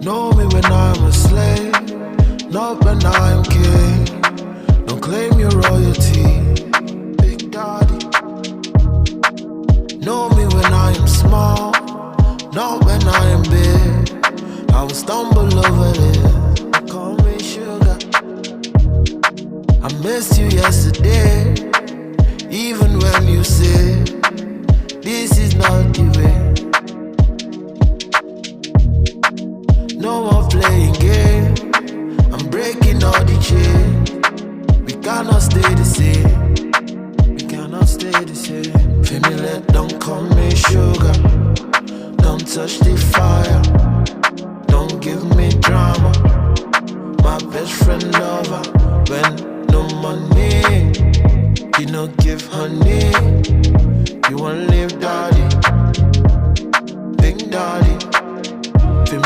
Know me when I'm a slave, not when I'm king. Don't claim your royalty, Big Daddy. Know me when I am small, not when I am big. I will stumble over it, call me sugar. I missed you yesterday, even when you say this is not the way. No more playing game, I'm breaking all the chains. We cannot stay the same, we cannot stay the same. Family, don't call me sugar, don't touch the fire.